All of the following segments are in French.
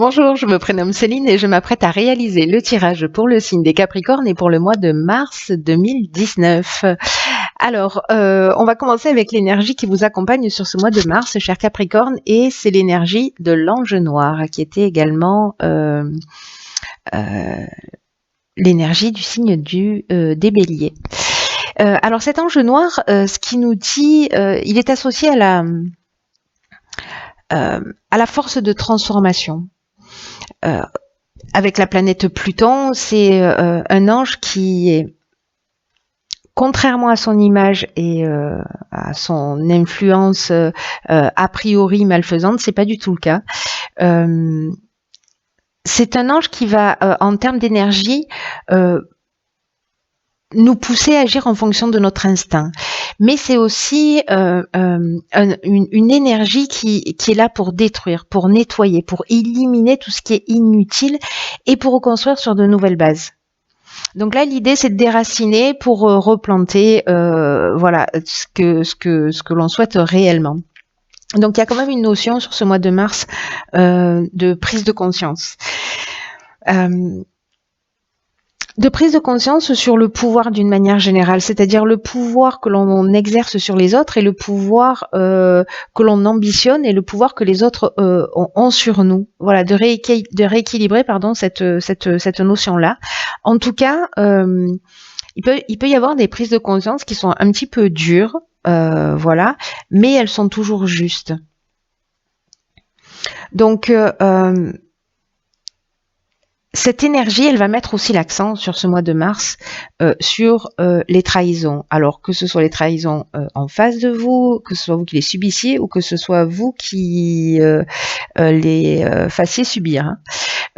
Bonjour, je me prénomme Céline et je m'apprête à réaliser le tirage pour le signe des Capricornes et pour le mois de mars 2019. Alors, on va commencer avec l'énergie qui vous accompagne sur ce mois de mars, cher Capricorne, et c'est l'énergie de l'ange noir, qui était également euh, l'énergie du signe des Béliers. Alors cet ange noir, ce qui nous dit, il est associé à la force de transformation. Avec la planète Pluton, c'est un ange qui est, contrairement à son image et à son influence a priori malfaisante, c'est pas du tout le cas. C'est un ange qui va, en termes d'énergie, nous pousser à agir en fonction de notre instinct. Mais c'est aussi une énergie qui est là pour détruire, pour nettoyer, pour éliminer tout ce qui est inutile et pour reconstruire sur de nouvelles bases. Donc là, l'idée, c'est de déraciner pour replanter, voilà, ce que l'on souhaite réellement. Donc il y a quand même une notion sur ce mois de mars de prise de conscience. De prise de conscience sur le pouvoir d'une manière générale, c'est-à-dire le pouvoir que l'on exerce sur les autres et le pouvoir que l'on ambitionne et le pouvoir que les autres ont sur nous. Voilà, de rééquilibrer cette notion-là. En tout cas, il peut y avoir des prises de conscience qui sont un petit peu dures, voilà, mais elles sont toujours justes. Donc cette énergie, elle va mettre aussi l'accent sur ce mois de mars sur les trahisons. Alors que ce soit les trahisons en face de vous, que ce soit vous qui les subissiez ou que ce soit vous qui les fassiez subir.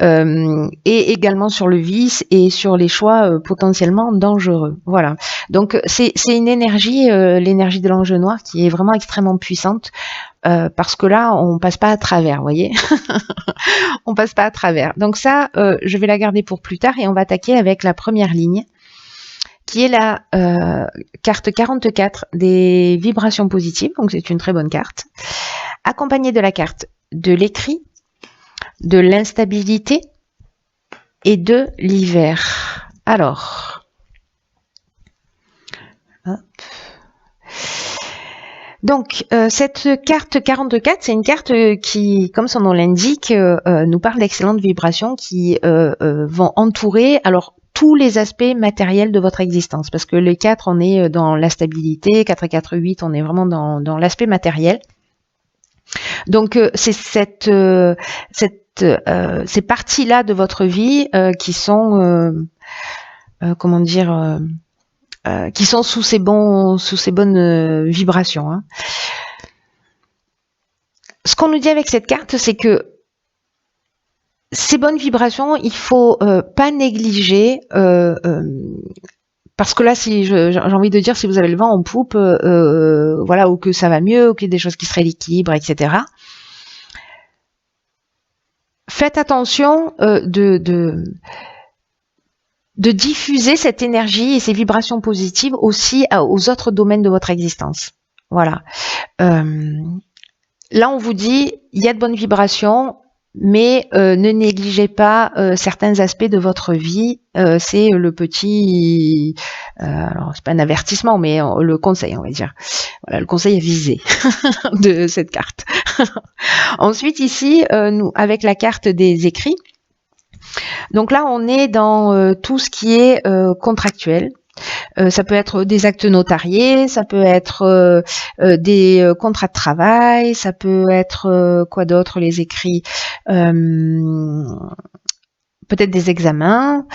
Et également sur le vice et sur les choix potentiellement dangereux. Voilà. Donc c'est une énergie, l'énergie de l'ange noir, qui est vraiment extrêmement puissante. Parce que là, on passe pas à travers, vous voyez. On passe pas à travers. Donc ça, je vais la garder pour plus tard et on va attaquer avec la première ligne, qui est la carte 44 des vibrations positives. Donc c'est une très bonne carte. Accompagnée de la carte de l'écrit, de l'instabilité et de l'hiver. Alors, hop. Donc, cette carte 44, c'est une carte qui, comme son nom l'indique, nous parle d'excellentes vibrations qui vont entourer tous les aspects matériels de votre existence. Parce que le 4, on est dans la stabilité, 4 et 4, 8, on est vraiment dans l'aspect matériel. Donc, c'est ces parties-là de votre vie qui sont, comment dire... qui sont sous ces bonnes vibrations. Hein. Ce qu'on nous dit avec cette carte, c'est que ces bonnes vibrations, il faut pas négliger, parce que là, si j'ai envie de dire, si vous avez le vent en poupe, voilà, ou que ça va mieux, ou qu'il y a des choses qui se rééquilibrent, etc. Faites attention de diffuser cette énergie et ces vibrations positives aussi aux autres domaines de votre existence. Voilà. Là, on vous dit, il y a de bonnes vibrations, mais ne négligez pas certains aspects de votre vie. C'est le petit, alors c'est pas un avertissement, mais le conseil, on va dire. Voilà, le conseil avisé de cette carte. Ensuite, ici, nous, avec la carte des écrits. Donc là, on est dans tout ce qui est contractuel. Ça peut être des actes notariés, ça peut être des contrats de travail, ça peut être quoi d'autre, les écrits, peut-être des examens,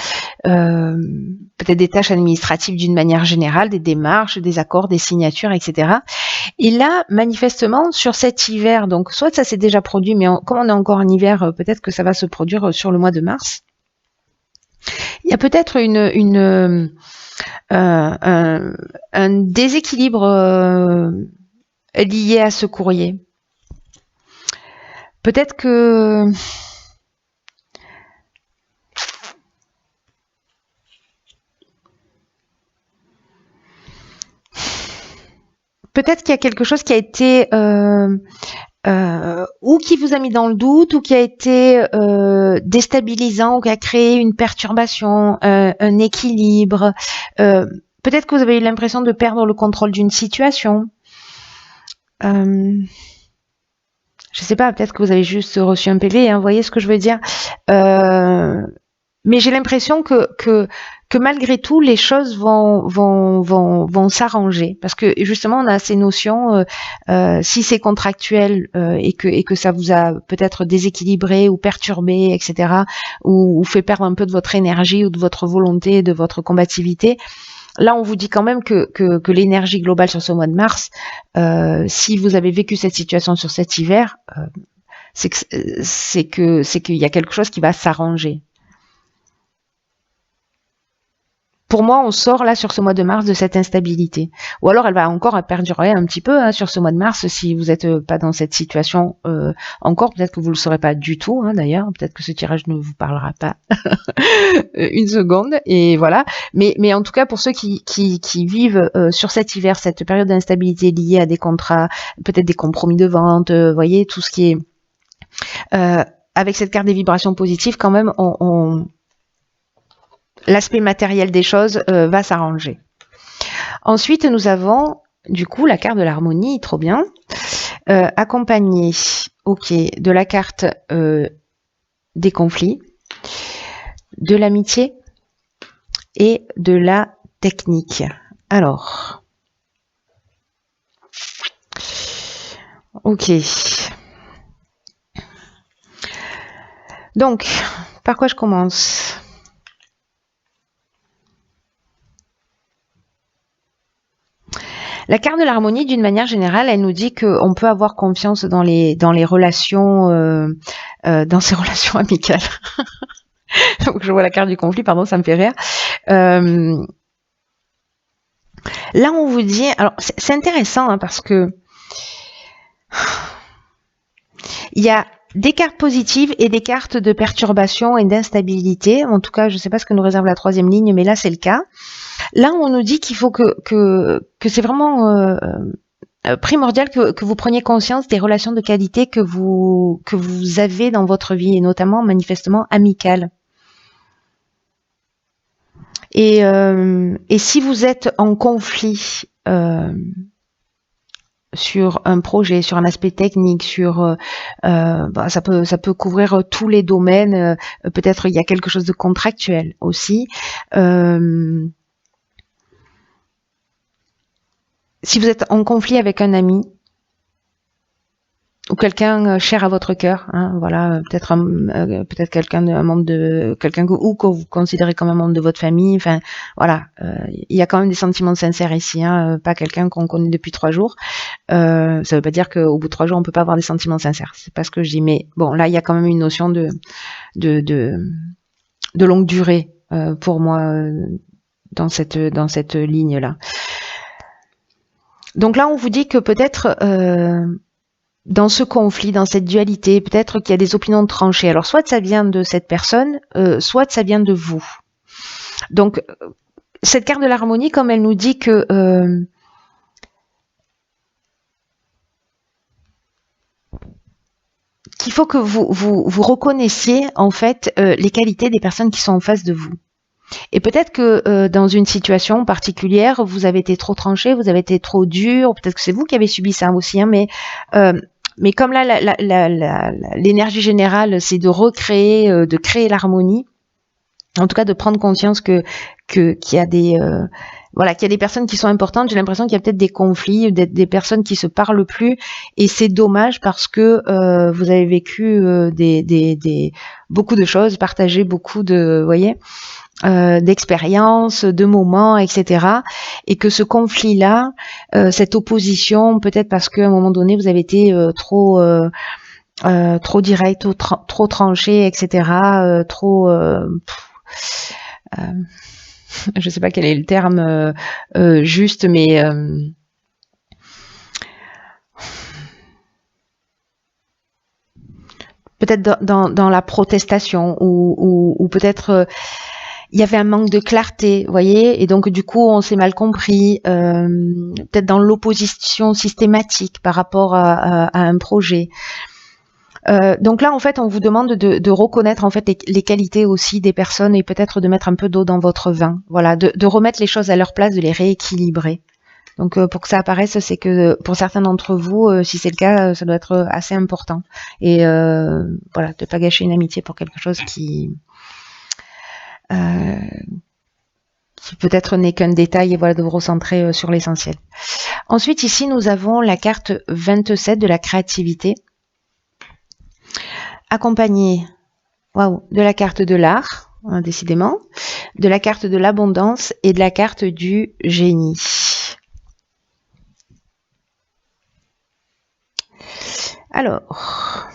peut-être des tâches administratives d'une manière générale, des démarches, des accords, des signatures, etc. Et là, manifestement, sur cet hiver, donc soit ça s'est déjà produit, mais comme on est encore en hiver, peut-être que ça va se produire sur le mois de mars. Il y a peut-être un déséquilibre lié à ce courrier. Peut-être que qu'il y a quelque chose qui a été ou qui vous a mis dans le doute, ou qui a été déstabilisant, ou qui a créé une perturbation, un équilibre. Peut-être que vous avez eu l'impression de perdre le contrôle d'une situation. Je sais pas, peut-être que vous avez juste reçu un PV, hein, vous voyez ce que je veux dire. Mais j'ai l'impression que malgré tout, les choses vont s'arranger. Parce que justement, on a ces notions, si c'est contractuel et que ça vous a peut-être déséquilibré ou perturbé, etc., ou fait perdre un peu de votre énergie ou de votre volonté, de votre combativité, là, on vous dit quand même que l'énergie globale sur ce mois de mars, si vous avez vécu cette situation sur cet hiver, c'est qu'il y a quelque chose qui va s'arranger. Pour moi, on sort là sur ce mois de mars de cette instabilité. Ou alors elle va encore perdurer un petit peu sur ce mois de mars si vous n'êtes pas dans cette situation encore. Peut-être que vous ne le saurez pas du tout d'ailleurs. Peut-être que ce tirage ne vous parlera pas une seconde. Et voilà. Mais en tout cas, pour ceux qui vivent sur cet hiver, cette période d'instabilité liée à des contrats, peut-être des compromis de vente, voyez, tout ce qui est... avec cette carte des vibrations positives, quand même, l'aspect matériel des choses va s'arranger. Ensuite, nous avons du coup la carte de l'harmonie, trop bien, accompagnée, ok, de la carte des conflits, de l'amitié et de la technique. Alors, ok. Donc, par quoi je commence ? La carte de l'harmonie, d'une manière générale, elle nous dit qu'on peut avoir confiance dans les relations, dans ces relations amicales. Donc, je vois la carte du conflit, pardon, ça me fait rire. Là, on vous dit, alors c'est intéressant parce que il y a des cartes positives et des cartes de perturbation et d'instabilité. En tout cas, je ne sais pas ce que nous réserve la troisième ligne, mais là, c'est le cas. Là, on nous dit qu'il faut que c'est vraiment primordial que vous preniez conscience des relations de qualité que vous avez dans votre vie, et notamment, manifestement, amicales. Et si vous êtes en conflit sur un projet, sur un aspect technique, sur ça peut couvrir tous les domaines. Peut-être il y a quelque chose de contractuel aussi. Si vous êtes en conflit avec un ami ou quelqu'un cher à votre cœur, voilà, peut-être quelqu'un que vous considérez comme un membre de votre famille. Enfin, voilà, il y a quand même des sentiments sincères ici, pas quelqu'un qu'on connaît depuis 3 jours. Ça veut pas dire qu'au bout de 3 jours on peut pas avoir des sentiments sincères. C'est pas ce que je dis, mais bon, là il y a quand même une notion de longue durée pour moi dans cette ligne là. Donc là on vous dit que peut-être dans ce conflit, dans cette dualité, peut-être qu'il y a des opinions tranchées. Alors soit ça vient de cette personne, soit ça vient de vous. Donc cette carte de l'harmonie, comme elle nous dit que qu'il faut que vous reconnaissiez en fait les qualités des personnes qui sont en face de vous. Et peut-être que dans une situation particulière, vous avez été trop tranché, vous avez été trop dur, peut-être que c'est vous qui avez subi ça aussi, mais comme là, l'énergie générale, c'est de recréer, de créer l'harmonie, en tout cas de prendre conscience qu'il y a des qu'il y a des personnes qui sont importantes. J'ai l'impression qu'il y a peut-être des conflits, des personnes qui se parlent plus, et c'est dommage parce que vous avez vécu beaucoup de choses, partagé beaucoup de, voyez, d'expériences, de moments, etc. Et que ce conflit-là, cette opposition, peut-être parce qu'à un moment donné vous avez été trop direct, trop tranché, etc. Je sais pas quel est le terme juste, mais peut-être dans la protestation ou peut-être il y avait un manque de clarté, vous voyez, et donc du coup on s'est mal compris, peut-être dans l'opposition systématique par rapport à un projet. Donc là en fait on vous demande de reconnaître en fait les qualités aussi des personnes et peut-être de mettre un peu d'eau dans votre vin, voilà, de remettre les choses à leur place, de les rééquilibrer. Donc pour que ça apparaisse, c'est que pour certains d'entre vous, si c'est le cas, ça doit être assez important. Et voilà, de pas gâcher une amitié pour quelque chose qui peut-être n'est qu'un détail, et voilà, de vous recentrer sur l'essentiel. Ensuite, ici, nous avons la carte 27 de la créativité, accompagnée de la carte de l'art, décidément, de la carte de l'abondance et de la carte du génie. Alors...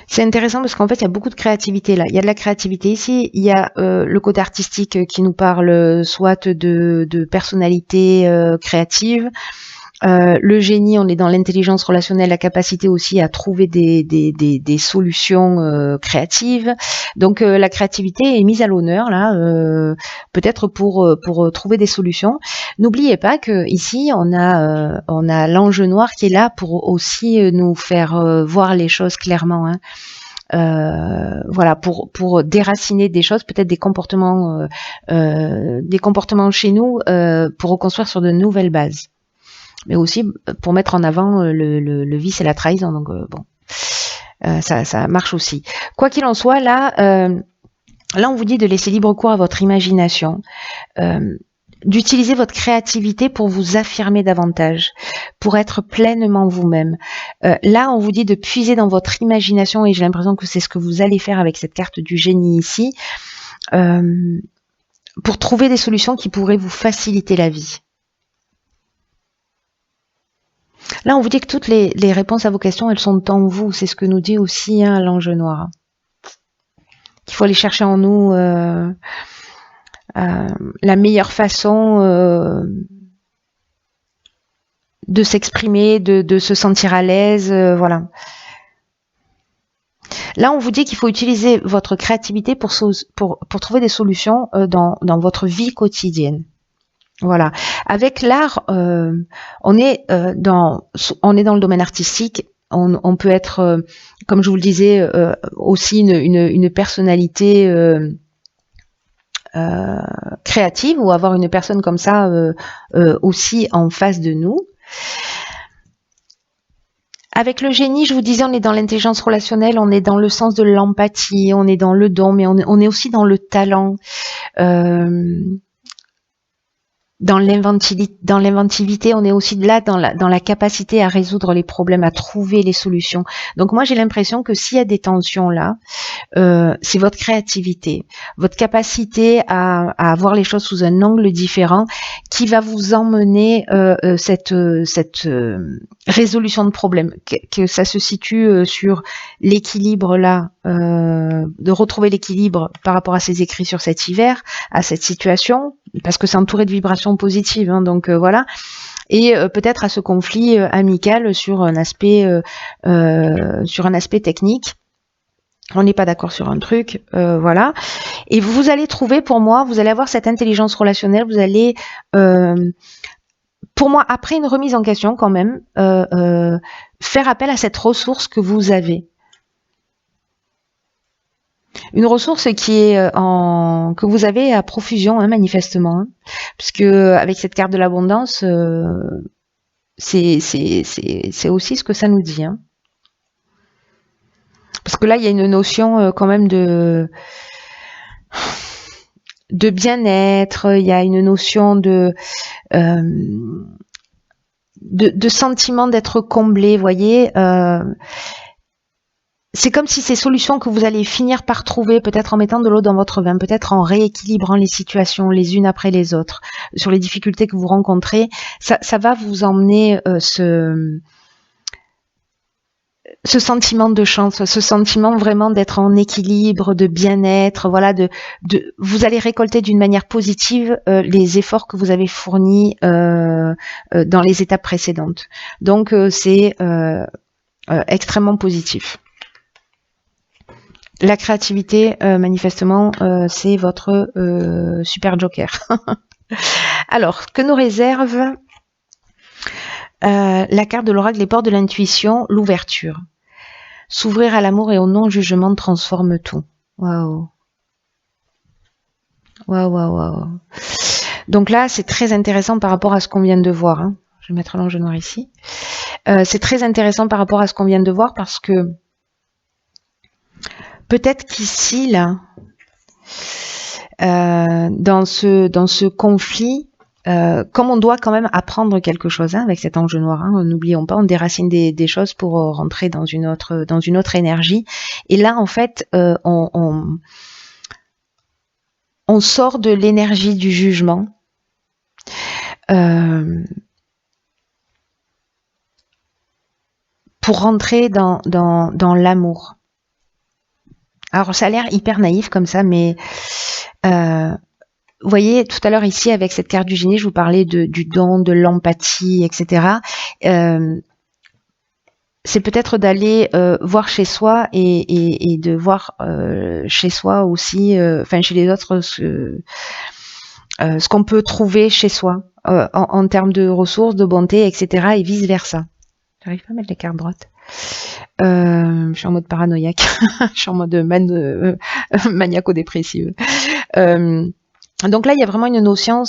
C'est intéressant parce qu'en fait, il y a beaucoup de créativité là. Il y a de la créativité ici, il y a le côté artistique qui nous parle soit de personnalité créative. Le génie, on est dans l'intelligence relationnelle, la capacité aussi à trouver des solutions créatives. Donc la créativité est mise à l'honneur là, peut-être pour trouver des solutions. N'oubliez pas que ici on a l'ange noir qui est là pour aussi nous faire voir les choses clairement. Hein. Voilà, pour déraciner des choses, peut-être des comportements chez nous, pour reconstruire sur de nouvelles bases. Mais aussi pour mettre en avant le vice et la trahison. Donc bon, ça marche aussi. Quoi qu'il en soit, là on vous dit de laisser libre cours à votre imagination, d'utiliser votre créativité pour vous affirmer davantage, pour être pleinement vous-même. Là, on vous dit de puiser dans votre imagination, et j'ai l'impression que c'est ce que vous allez faire avec cette carte du génie ici, pour trouver des solutions qui pourraient vous faciliter la vie. Là, on vous dit que toutes les réponses à vos questions, elles sont en vous. C'est ce que nous dit aussi l'ange noir. Qu'il faut aller chercher en nous la meilleure façon de s'exprimer, de se sentir à l'aise, voilà. Là, on vous dit qu'il faut utiliser votre créativité pour trouver des solutions dans votre vie quotidienne. Voilà. Avec l'art, on est dans le domaine artistique. On peut être, comme je vous le disais, aussi une personnalité créative, ou avoir une personne comme ça aussi en face de nous. Avec le génie, je vous disais, on est dans l'intelligence relationnelle, on est dans le sens de l'empathie, on est dans le don, mais on est aussi dans le talent. Dans l'inventivité, on est aussi là dans la capacité à résoudre les problèmes, à trouver les solutions. Donc moi, j'ai l'impression que s'il y a des tensions là, c'est votre créativité, votre capacité à voir les choses sous un angle différent qui va vous emmener cette résolution de problème, que ça se situe sur l'équilibre là, de retrouver l'équilibre par rapport à ces écrits sur cet hiver, à cette situation, parce que c'est entouré de vibrations positives, hein, donc voilà. Et peut-être à ce conflit amical sur un aspect technique. On n'est pas d'accord sur un truc, voilà. Et vous allez trouver, pour moi, vous allez avoir cette intelligence relationnelle, vous allez, pour moi, après une remise en question quand même, faire appel à cette ressource que vous avez. Une ressource qui est que vous avez à profusion, hein, manifestement, hein, puisque avec cette carte de l'abondance, c'est aussi ce que ça nous dit. Hein. Parce que là, il y a une notion quand même de bien-être, il y a une notion de sentiment d'être comblé, vous voyez. C'est comme si ces solutions que vous allez finir par trouver, peut-être en mettant de l'eau dans votre vin, peut-être en rééquilibrant les situations les unes après les autres, sur les difficultés que vous rencontrez, ça va vous emmener ce ce sentiment de chance, ce sentiment vraiment d'être en équilibre, de bien-être, voilà, vous allez récolter d'une manière positive les efforts que vous avez fournis dans les étapes précédentes. Donc c'est extrêmement positif. La créativité, manifestement, c'est votre super joker. Alors, que nous réserve la carte de l'oracle, les portes de l'intuition, l'ouverture. S'ouvrir à l'amour et au non-jugement transforme tout. Waouh. Waouh, waouh, waouh. Donc là, c'est très intéressant par rapport à ce qu'on vient de voir. Hein. Je vais mettre l'ange noir ici. C'est très intéressant par rapport à ce qu'on vient de voir parce que peut-être qu'ici, là, dans ce conflit, comme on doit quand même apprendre quelque chose hein, avec cet ange noir, hein, n'oublions pas, on déracine des choses pour rentrer dans une autre énergie. Et là, en fait, on sort de l'énergie du jugement. Pour rentrer dans l'amour. Alors, ça a l'air hyper naïf comme ça, mais vous voyez, tout à l'heure ici, avec cette carte du génie, je vous parlais du don, de l'empathie, etc. C'est peut-être d'aller voir chez soi et de voir chez soi aussi, enfin chez les autres, ce qu'on peut trouver chez soi en termes de ressources, de bonté, etc. et vice-versa. J'arrive pas à mettre les cartes droites. Je suis en mode paranoïaque. Je suis en mode maniaco-dépressive. Donc là, il y a vraiment une notion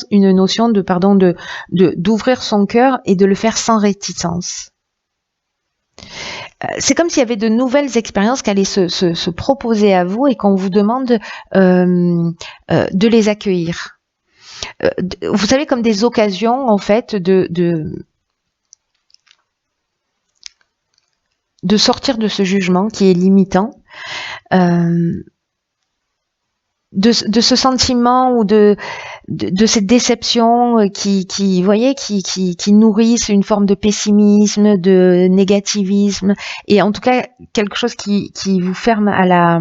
d'ouvrir son cœur et de le faire sans réticence. C'est comme s'il y avait de nouvelles expériences qui allaient se proposer à vous et qu'on vous demande de les accueillir. Vous savez, comme des occasions, en fait, de sortir de ce jugement qui est limitant, de ce sentiment ou de cette déception qui voyez, qui nourrissent une forme de pessimisme, de négativisme, et en tout cas quelque chose qui vous ferme à la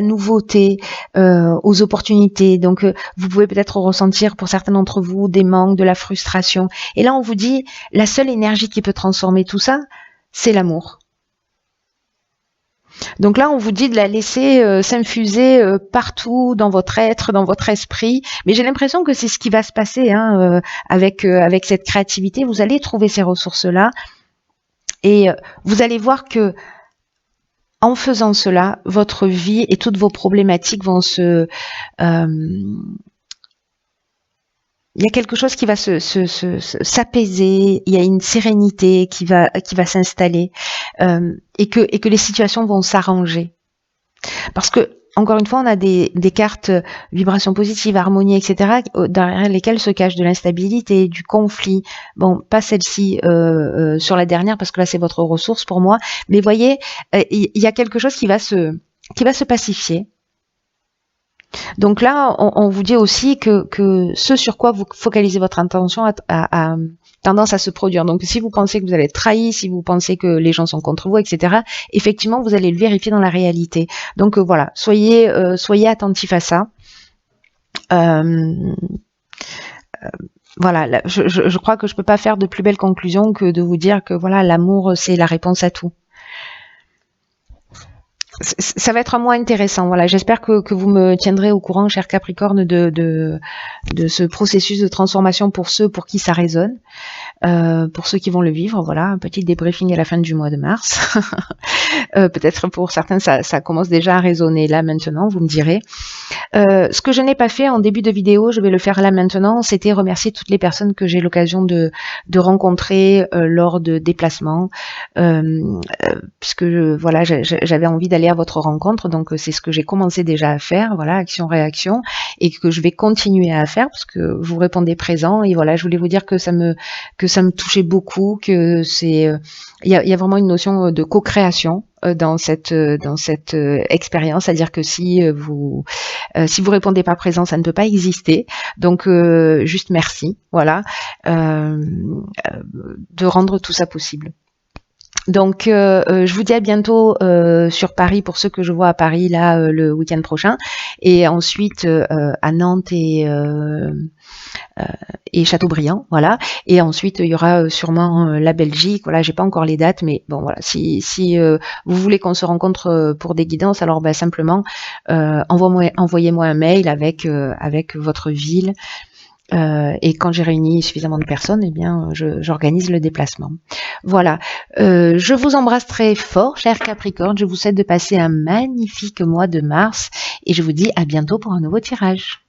nouveauté, aux opportunités. Donc vous pouvez peut-être ressentir pour certains d'entre vous des manques, de la frustration. Et là on vous dit, la seule énergie qui peut transformer tout ça, c'est l'amour. Donc là, on vous dit de la laisser s'infuser partout dans votre être, dans votre esprit. Mais j'ai l'impression que c'est ce qui va se passer hein, avec cette créativité. Vous allez trouver ces ressources-là et vous allez voir que en faisant cela, votre vie et toutes vos problématiques vont il y a quelque chose qui va s'apaiser, il y a une sérénité qui va s'installer et que les situations vont s'arranger. Parce que, encore une fois, on a des cartes vibrations positives, harmonie, etc., derrière lesquelles se cache de l'instabilité, du conflit. Bon, pas celle-ci sur la dernière, parce que là, c'est votre ressource pour moi. Mais voyez, il y a quelque chose qui va se pacifier. Donc là, on vous dit aussi que ce sur quoi vous focalisez votre attention a tendance à se produire. Donc si vous pensez que vous allez être trahi, si vous pensez que les gens sont contre vous, etc., effectivement, vous allez le vérifier dans la réalité. Donc voilà, soyez attentifs à ça. Voilà, là, je crois que je peux pas faire de plus belle conclusion que de vous dire que voilà, l'amour, c'est la réponse à tout. Ça va être un mois intéressant. Voilà, j'espère que vous me tiendrez au courant, cher Capricorne, de ce processus de transformation pour ceux pour qui ça résonne, pour ceux qui vont le vivre. Voilà, un petit débriefing à la fin du mois de mars. Peut-être pour certains, ça commence déjà à résonner là maintenant, vous me direz. Ce que je n'ai pas fait en début de vidéo, je vais le faire là maintenant, c'était remercier toutes les personnes que j'ai l'occasion de rencontrer lors de déplacements, puisque voilà, j'avais envie d'aller à votre rencontre, donc c'est ce que j'ai commencé déjà à faire, voilà, action-réaction, et que je vais continuer à faire, parce que vous répondez présent, et voilà, je voulais vous dire que ça me touchait beaucoup, que c'est, il y a vraiment une notion de co-création dans cette expérience, c'est-à-dire que si vous répondez pas présent, ça ne peut pas exister. Donc juste merci, voilà, de rendre tout ça possible. Donc, je vous dis à bientôt sur Paris pour ceux que je vois à Paris là le week-end prochain, et ensuite à Nantes et Châteaubriand, voilà. Et ensuite il y aura sûrement la Belgique. Voilà, j'ai pas encore les dates, mais bon voilà. Si vous voulez qu'on se rencontre pour des guidances, alors bah, simplement envoyez-moi un mail avec votre ville. Et quand j'ai réuni suffisamment de personnes, eh bien, j'organise le déplacement. Voilà. Je vous embrasse très fort, cher Capricorne. Je vous souhaite de passer un magnifique mois de mars et je vous dis à bientôt pour un nouveau tirage.